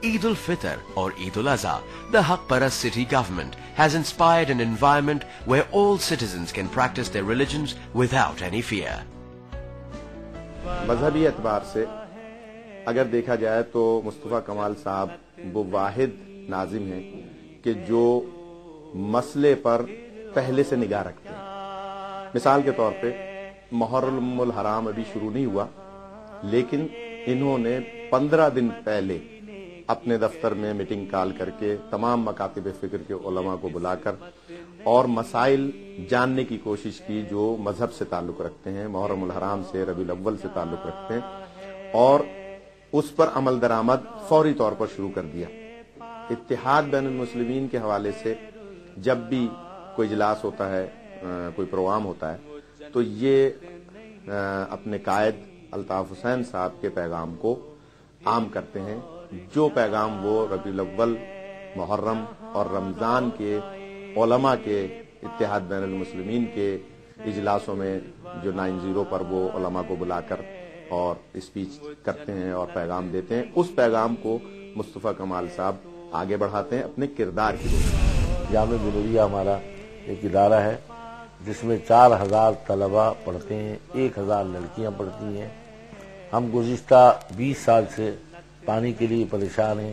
Eid al-Fitr or Eid al-Azha, the Haq Parast city government has inspired an environment where all citizens can practice their religions without any fear. مذہبی اعتبار سے اگر دیکھا جائے تو مصطفیٰ کمال صاحب وہ واحد ناظم ہیں کہ جو مسئلے پر پہلے سے نگاہ رکھتے ہیں. مثال کے طور پہ محرم الحرام ابھی شروع نہیں ہوا، لیکن انہوں نے 15 دن پہلے اپنے دفتر میں میٹنگ کال کر کے تمام مکاتب فکر کے علماء کو بلا کر اور مسائل جاننے کی کوشش کی جو مذہب سے تعلق رکھتے ہیں، محرم الحرام سے، ربیع الاول سے تعلق رکھتے ہیں، اور اس پر عمل درآمد فوری طور پر شروع کر دیا. اتحاد بین المسلمین کے حوالے سے جب بھی کوئی اجلاس ہوتا ہے، کوئی پروگرام ہوتا ہے، تو یہ اپنے قائد الطاف حسین صاحب کے پیغام کو عام کرتے ہیں. جو پیغام وہ ربیع الاول، محرم اور رمضان کے علماء کے اتحاد بین المسلمین کے اجلاسوں میں جو 90 پر وہ علماء کو بلا کر اور اسپیچ کرتے ہیں اور پیغام دیتے ہیں، اس پیغام کو مصطفیٰ کمال صاحب آگے بڑھاتے ہیں اپنے کردار کی روح میں. جامعہ نوریہ ہمارا ایک ادارہ ہے جس میں 4000 طلباء پڑھتے ہیں، 1000 لڑکیاں پڑھتی ہیں. ہم گزشتہ 20 سال سے پانی کے لیے پریشان ہیں.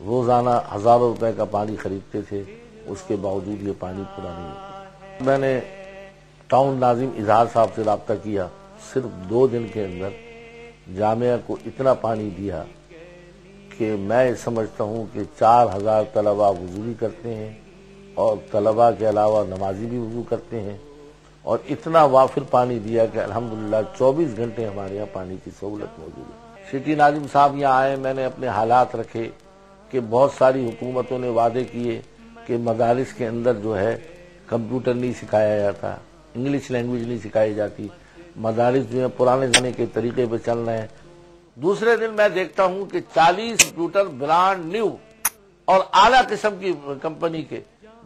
روزانہ ہزاروں روپے کا پانی خریدتے تھے، اس کے باوجود یہ پانی پورا نہیں ہوتا. میں نے ٹاؤن ناظم اظہار صاحب سے رابطہ کیا، صرف 2 دن کے اندر جامعہ کو اتنا پانی دیا کہ میں سمجھتا ہوں کہ 4000 طلباء وضو بھی کرتے ہیں اور طلباء کے علاوہ نمازی بھی وضو کرتے ہیں، اور اتنا وافر پانی دیا کہ الحمدللہ 24 گھنٹے ہمارے یہاں پانی کی سہولت موجود ہے. سٹی ناظم صاحب یہاں آئے، میں نے اپنے حالات رکھے کہ بہت ساری حکومتوں نے وعدے کیے کہ مدارس کے اندر جو ہے کمپیوٹر نہیں سکھایا جاتا، انگلش لینگویج نہیں سکھائی جاتی، مدارس جو ہیں پرانے زمانے کے طریقے پہ چل رہے ہیں. دوسرے دن میں دیکھتا ہوں کہ 40 کمپیوٹر برانڈ نیو اور اعلیٰ قسم کی کمپنی کے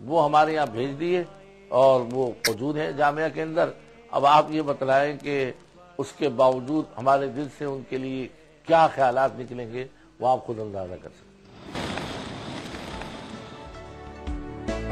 وہ ہمارے یہاں بھیج دیے اور وہ موجود ہیں جامعہ کے اندر. اب آپ یہ بتلائیں کہ اس کے باوجود ہمارے دل سے ان کے لیے کیا خیالات نکلیں گے، وہ آپ خود اندازہ کر سکتے ہیں.